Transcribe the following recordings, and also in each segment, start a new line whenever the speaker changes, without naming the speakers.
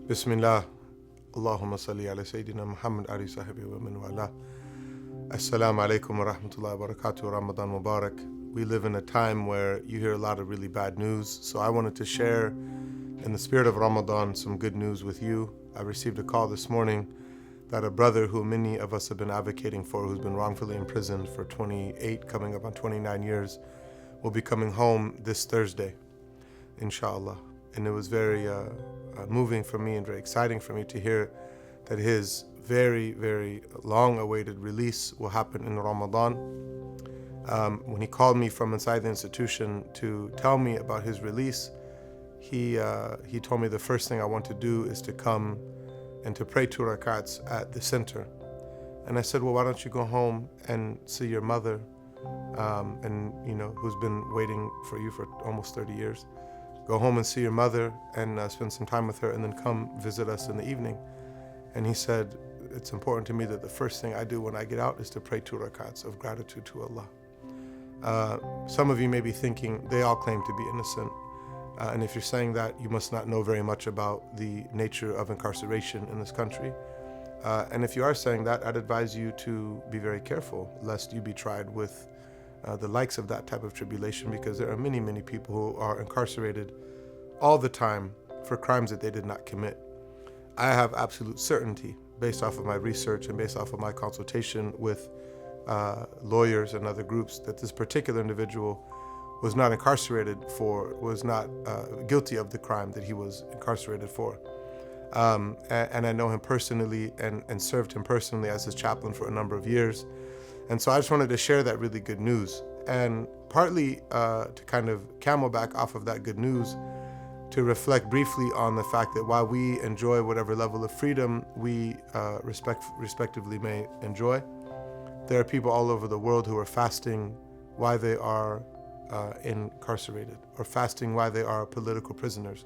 Bismillah. Allahumma salli ala Sayyidina Muhammad ali sahbihi wa man wala. Assalamu alaikum wa rahmatullahi wa barakatuh. Ramadan Mubarak. We live in a time where you hear a lot of really bad news, so I wanted to share in the spirit of Ramadan some good news with you. I received a call this morning that a brother who many of us have been advocating for, who's been wrongfully imprisoned for 28, coming up on 29 years, will be coming home this Thursday, inshallah. And it was very moving for me and very exciting for me to hear that his very, very long-awaited release will happen in Ramadan. When he called me from inside the institution to tell me about his release, he told me the first thing I want to do is to come and to pray 2 rakats at the center. And I said, well, why don't you go home and see your mother, and who's been waiting for you for almost 30 years. Go home and see your mother and spend some time with her, and then come visit us in the evening. And he said, it's important to me that the first thing I do when I get out is to pray 2 rakats of gratitude to Allah. Some of you may be thinking they all claim to be innocent. And if you're saying that, you must not know very much about the nature of incarceration in this country. And if you are saying that, I'd advise you to be very careful, lest you be tried with the likes of that type of tribulation, because there are many, many people who are incarcerated all the time for crimes that they did not commit. I have absolute certainty, based off of my research and based off of my consultation with lawyers and other groups, that this particular individual was not guilty of the crime that he was incarcerated for. And I know him personally and served him personally as his chaplain for a number of years. And so I just wanted to share that really good news. And partly to kind of camelback off of that good news, to reflect briefly on the fact that while we enjoy whatever level of freedom we respectively may enjoy, there are people all over the world who are fasting while they are incarcerated, or fasting while they are political prisoners,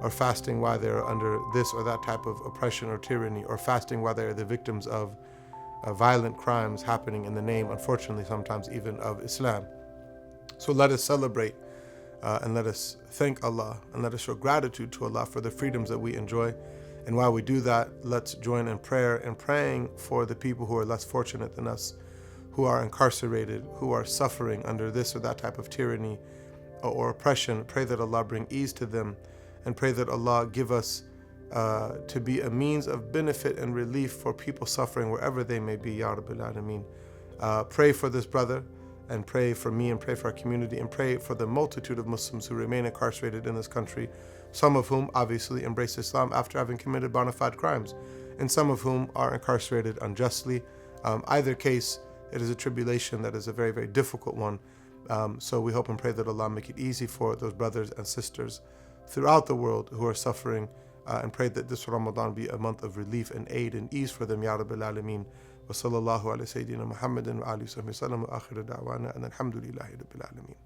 or fasting while they're under this or that type of oppression or tyranny, or fasting while they're the victims of violent crimes happening in the name, unfortunately, sometimes even of Islam. So let us celebrate and let us thank Allah, and let us show gratitude to Allah for the freedoms that we enjoy. And while we do that, let's join in prayer and praying for the people who are less fortunate than us, who are incarcerated, who are suffering under this or that type of tyranny or oppression. Pray that Allah bring ease to them, and pray that Allah give us to be a means of benefit and relief for people suffering wherever they may be, Ya Rabbil Alameen. Pray for this brother, and pray for me, and pray for our community, and pray for the multitude of Muslims who remain incarcerated in this country, some of whom obviously embrace Islam after having committed bona fide crimes, and some of whom are incarcerated unjustly. Either case, it is a tribulation that is a very, very difficult one. So we hope and pray that Allah make it easy for those brothers and sisters throughout the world who are suffering, and pray that this Ramadan be a month of relief and aid and ease for them, Ya Rabbil Alameen. Wa sallallahu ala Sayyidina Muhammadin wa alihi wa sallam wa akhiru da'wana and alhamdulillahi rabbil alameen.